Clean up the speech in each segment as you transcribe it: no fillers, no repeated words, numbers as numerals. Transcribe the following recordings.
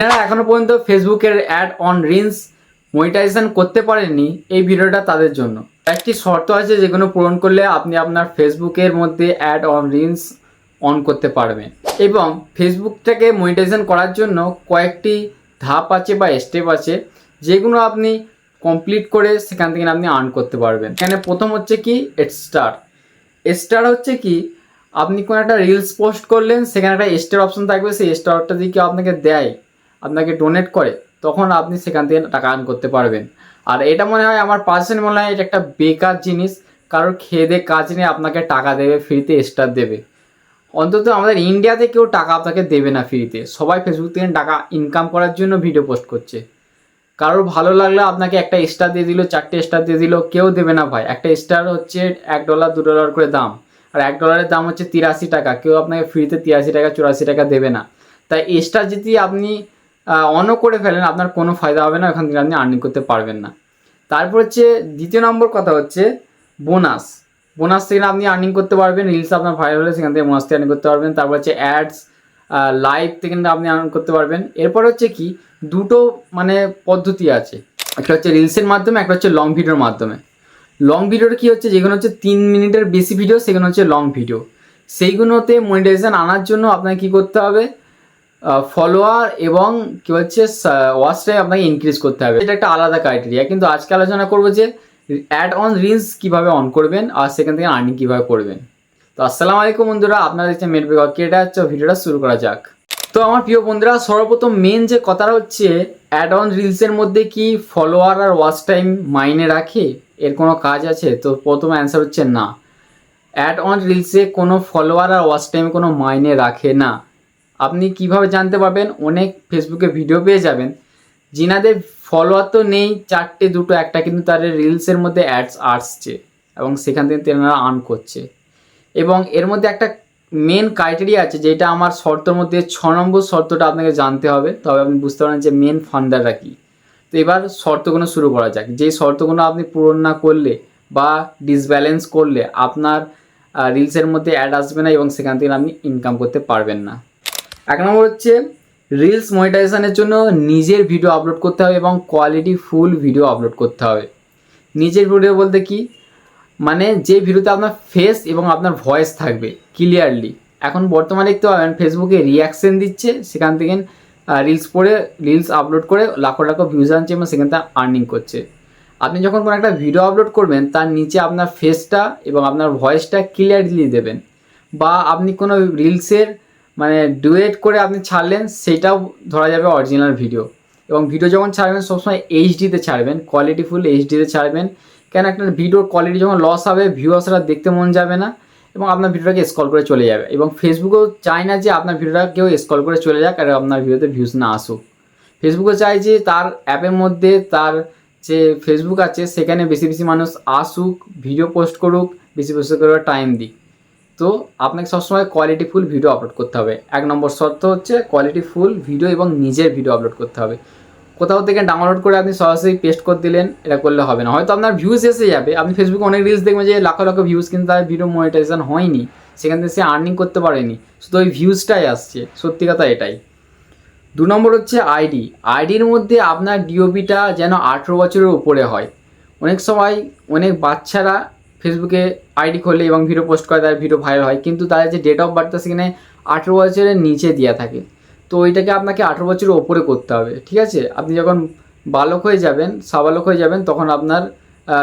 যারা এখনো পর্যন্ত ফেসবুকের অ্যাড অন রিলস মনিটাইজেশন করতে পারেননি, এই ভিডিওটা তাদের জন্য। একটি শর্ত আছে যেগুলো পূরণ করলে আপনি আপনার ফেসবুকের মধ্যে অ্যাড অন রিলস অন করতে পারবেন। এবং ফেসবুকটাকে মনিটাইজেশন করার জন্য কয়েকটি ধাপ আছে বা স্টেপ আছে, যেগুলো আপনি কমপ্লিট করে সেখান থেকে আপনি আর্ন করতে পারবেন। এখানে প্রথম হচ্ছে কি স্টার হচ্ছে কি, আপনি কোনো একটা রিলস পোস্ট করলেন, সেখানে একটা স্টার অপশন থাকবে, সেই স্টারটা যদি কেউ আপনাকে দেয়, আপনাকে ডোনেট করে, তখন আপনি সেখান থেকে টাকা আর্ন করতে পারবেন। আর এটা মনে হয় আমার পার্সোনালি মনে হয় এটা একটা বেকার জিনিস। কারোর খেয়ে দিয়ে কাজ নিয়ে আপনাকে টাকা দেবে, ফ্রিতে স্টার দেবে। অন্তত আমাদের ইন্ডিয়াতে কেউ টাকা আপনাকে দেবে না ফ্রিতে। সবাই ফেসবুক থেকে টাকা ইনকাম করার জন্য ভিডিও পোস্ট করছে। কারোর ভালো লাগলে আপনাকে একটা স্টার দিয়ে দিল, 4টে স্টার দিয়ে দিল, কেউ দেবে না ভাই। একটা স্টার হচ্ছে $1 $2 করে দাম, আর $1 দাম হচ্ছে 83 টাকা। কেউ আপনাকে ফ্রিতে 83 টাকা 84 টাকা দেবে না। তাই স্টার যদি আপনি অনও করে ফেলেন, আপনার কোনো ফায়দা হবে না, ওখান থেকে আপনি আর্নিং করতে পারবেন না। তারপর হচ্ছে দ্বিতীয় নম্বর কথা হচ্ছে বোনাস থেকে আপনি আর্নিং করতে পারবেন। রিলস আপনার ভাইরাল হলে সেখান থেকে বোনাস থেকে আর্নিং করতে পারবেন। তারপর হচ্ছে অ্যাডস, লাইভ থেকে আপনি আর্ন করতে পারবেন। এরপর হচ্ছে কি, দুটো পদ্ধতি আছে, একটা হচ্ছে রিলসের মাধ্যমে, একটা হচ্ছে লং ভিডিওর মাধ্যমে। লং ভিডিওর কি হচ্ছে, যেগুলো হচ্ছে 3 মিনিটের বেশি ভিডিও, সেগুলো হচ্ছে লং ভিডিও। সেইগুলোতে মনিটাইজেশন আনার জন্য আপনাকে কী করতে হবে, ফলোয়ার এবং কী হচ্ছে ওয়াচ টাইম আপনাকে ইনক্রিজ করতে হবে। এটা একটা আলাদা ক্রাইটেরিয়া। কিন্তু আজকে আলোচনা করবো যে অ্যাড অন রিলস কীভাবে অন করবেন আর সেখান থেকে আর্নিং কীভাবে করবেন। তো আসসালামু আলাইকুম বন্ধুরা, আপনারা দেখছেন মেড বেগর। এটা হচ্ছে ভিডিওটা শুরু করা যাক। তো আমার প্রিয় বন্ধুরা, সর্বপ্রথম মেন যে কথাটা হচ্ছে, অ্যাড অন রিলসের মধ্যে কি ফলোয়ার আর ওয়াচ টাইম মাইনে রাখে, এর কোনো কাজ আছে? তো প্রথম অ্যান্সার হচ্ছে না। অ্যাড অন রিলসে কোনো ফলোয়ার আর ওয়াচ টাইম কোনো মাইনে রাখে না। আপনি কিভাবে জানতে পারবেন? অনেক ফেসবুকে ভিডিও পেয়ে যাবেন যিনাদের ফলোয়ার তো নেই, 4টে 2টো একটা, কিন্তু তাদের রিলসের মধ্যে অ্যাডস আসছে এবং সেখান থেকে তেনারা আর্ন করছে। এবং এর মধ্যে একটা মেন ক্রাইটেরিয়া আছে, যেটা আমার শর্তের মধ্যে 6 নম্বর শর্তটা আপনাকে জানতে হবে, তবে আপনি বুঝতে পারেন যে মেন ফান্ডারটা কী। তো এবার শর্তগুলো শুরু করা যাক। যেই শর্তগুলো আপনি পূরণ না করলে বা ডিসব্যালেন্স করলে আপনার রিলসের মধ্যে অ্যাড আসবে না এবং সেখান থেকে আপনি ইনকাম করতে পারবেন না। 1 নম্বর হচ্ছে, রিলস মনিটাইজেশনের জন্য নিজের ভিডিও আপলোড করতে হবে এবং কোয়ালিটি ফুল ভিডিও আপলোড করতে হবে। নিজের ভিডিও বলতে কি, যে ভিডিওতে আপনার ফেস এবং আপনার ভয়েস থাকবে ক্লিয়ারলি। এখন বর্তমানে দেখতে পাবেন ফেসবুকে রিয়াকশন দিচ্ছে, সেখান থেকে রিলস আপলোড করে লাখো লাখো ভিউজ আনছে এবং সেখান থেকে আর্নিং করছে। আপনি যখন কোনো একটা ভিডিও আপলোড করবেন, তার নিচে আপনার ফেসটা এবং আপনার ভয়েসটা ক্লিয়ারলি দেবেন। বা আপনি কোনো রিলসের ডুয়েট করে আপনি ছাড়লেন, সেটাও ধরা যাবে অরিজিনাল ভিডিও। এবং ভিডিও যখন ছাড়বেন সবসময় এইচডিতে ছাড়বেন, কোয়ালিটি ফুল এইচডিতে ছাড়বেন। কেন, একটা ভিডিওর কোয়ালিটি যখন লস হবে, ভিউয়ার্সরা দেখতে মন যাবে না এবং আপনার ভিডিওটাকে স্ক্রল করে চলে যাবে। এবং ফেসবুকও চায় না যে আপনার ভিডিওটা কেউ স্ক্রল করে চলে যাক আর আপনার ভিডিওতে ভিউজ না আসুক। ফেসবুকও চায় যে তার অ্যাপের মধ্যে, তার যে ফেসবুক আছে সেখানে বেশি বেশি মানুষ আসুক, ভিডিও পোস্ট করুক, বেশি বেশি করে টাইম দিক। তো আপনাকে সবসময় কোয়ালিটি ফুল ভিডিও আপলোড করতে হবে। 1 নম্বর শর্ত হচ্ছে কোয়ালিটি ফুল ভিডিও এবং নিজের ভিডিও আপলোড করতে হবে। কোথাও থেকে ডাউনলোড করে আপনি সরাসরি পেস্ট করে দিলেন, এটা করলে হবে না। হয়তো আপনার ভিউজ এসে যাবে, আপনি ফেসবুকে অনেক রিলস দেখবেন যে লাখো লাখো ভিউজ, কিন্তু তার ভিডিও মনিটাইজেশন হয়নি, সেখান থেকে সে আর্নিং করতে পারেনি, শুধু ওই ভিউজটাই আসছে। সত্যি কথা এটাই। 2 নম্বর হচ্ছে আইডির মধ্যে আপনার ডিওপিটা যেন 18 বছরের উপরে হয়। অনেক সময় অনেক বাচ্চারা ফেসবুকে আইডি খোলে এবং ভিডিও পোস্ট করে, তার ভিডিও ভাইরাল হয়, কিন্তু তাদের যে ডেট অফ বার্থটা সেখানে 18 বছরের নিচে দেওয়া থাকে। তো ওইটাকে আপনাকে 18 বছরের ওপরে করতে হবে। ঠিক আছে, আপনি যখন বালক হয়ে যাবেন, সাবালক হয়ে যাবেন, তখন আপনার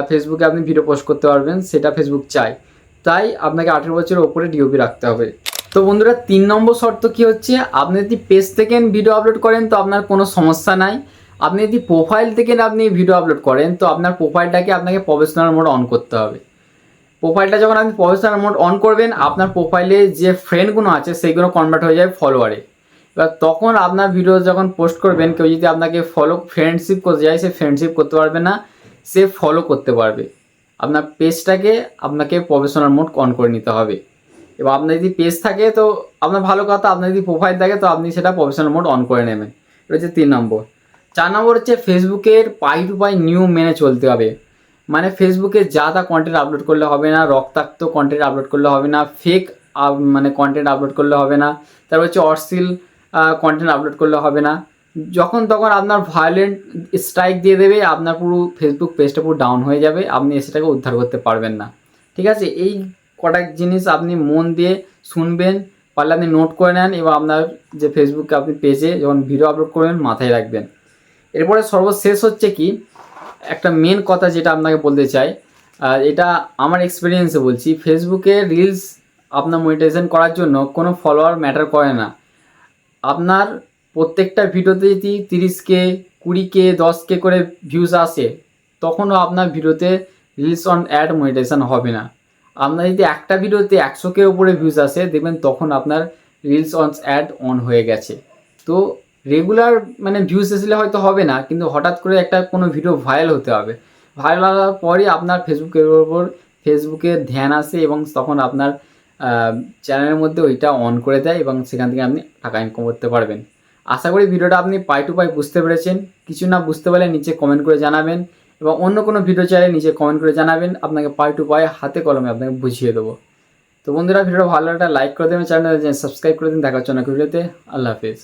ফেসবুকে আপনি ভিডিও পোস্ট করতে পারবেন, সেটা ফেসবুক চায়। তাই আপনাকে 18 বছরের ওপরে ডিওপি রাখতে হবে। তো বন্ধুরা, 3 নম্বর শর্ত কি হচ্ছে, আপনি যদি পেজ থেকে ভিডিও আপলোড করেন তো আপনার কোনো সমস্যা নাই। আপনি যদি প্রোফাইল থেকে আপনি ভিডিও আপলোড করেন, তো আপনার প্রোফাইলটাকে আপনাকে প্রফেশনাল মোড অন করতে হবে। প্রোফাইলটা যখন আপনি প্রফেশনাল মোড অন করবেন, আপনার প্রোফাইলে যে ফ্রেন্ডগুলো আছে সেইগুলো কনভার্ট হয়ে যাবে ফলোয়ারে। এবার তখন আপনার ভিডিও যখন পোস্ট করবেন, কেউ যদি আপনাকে ফ্রেন্ডশিপ করতে যায়, সে ফ্রেন্ডশিপ করতে পারবে না, সে ফলো করতে পারবে। আপনার পেজটাকে আপনাকে প্রফেশনাল মোড অন করে নিতে হবে। এবার আপনার যদি পেজ থাকে তো আপনার ভালো কথা, আপনার যদি প্রোফাইল থাকে তো আপনি সেটা প্রফেশনাল মোড অন করে নেবেন। এটা হচ্ছে 3 নম্বর। 4 নম্বর হচ্ছে ফেসবুকের পাই টু পাই নিয়ম মেনে চলতে হবে। ফেসবুকে যা তা কন্টেন্ট আপলোড করলে হবে না, রক্তাক্ত কন্টেন্ট আপলোড করলে হবে না, ফেক কন্টেন্ট আপলোড করলে হবে না, তারপর হচ্ছে অশ্লীল কন্টেন্ট আপলোড করলে হবে না। যখন তখন আপনার ভায়োলেন্ট স্ট্রাইক দিয়ে দেবে, আপনার পুরো ফেসবুক পেজটা পুরো ডাউন হয়ে যাবে, আপনি সেটাকে উদ্ধার করতে পারবেন না। ঠিক আছে, এই কটা জিনিস আপনি মন দিয়ে শুনবেন, পারলে আপনি নোট করে নেন এবং আপনার যে ফেসবুকে আপনি পেজে যখন ভিডিও আপলোড করবেন মাথায় রাখবেন। এরপরে সর্বশেষ হচ্ছে কি, একটা মেন কথা যেটা আপনাকে বলতে চাই, এটা আমার এক্সপিরিয়েন্সে বলছি, ফেসবুকে রিলস আপনার মনিটাইজেশন করার জন্য কোনো ফলোয়ার ম্যাটার করে না। আপনার প্রত্যেকটা ভিডিওতে যদি 30K 20K 10K করে ভিউজ আসে, তখনও আপনার ভিডিওতে রিলস অন অ্যাড মনিটাইজেশন হবে না। আপনার যদি একটা ভিডিওতে 100K উপরে ভিউজ আসে, দেখবেন তখন আপনার রিলস অন অ্যাড অন হয়ে গেছে। তো রেগুলার মানে ভিউজ আসলে হয়তো হবে না, কিন্তু হঠাৎ করে একটা কোনো ভিডিও ভাইরাল হতে হবে। ভাইরাল হওয়ার পরই আপনার ফেসবুকের ওপর ফেসবুকের ধ্যান আসে এবং তখন আপনার চ্যানেলের মধ্যে ওইটা অন করে দেয় এবং সেখান থেকে আপনি টাকা ইনকাম করতে পারবেন। আশা করি ভিডিওটা আপনি পাই টু পাই বুঝতে পেরেছেন। কিছু না বুঝতে পারলে নিচে কমেন্ট করে জানাবেন এবং অন্য কোনো ভিডিও চাইলে নিচে কমেন্ট করে জানাবেন, আপনাকে পাই টু পাই হাতে কলমে আপনাকে বুঝিয়ে দেবো। তো বন্ধুরা, ভিডিওটা ভালো একটা লাইক করে দেবেন, চ্যানেলটা সাবস্ক্রাইব করে দিন। দেখা হচ্ছে অনেক ভিডিওতে। আল্লাহ হাফিজ।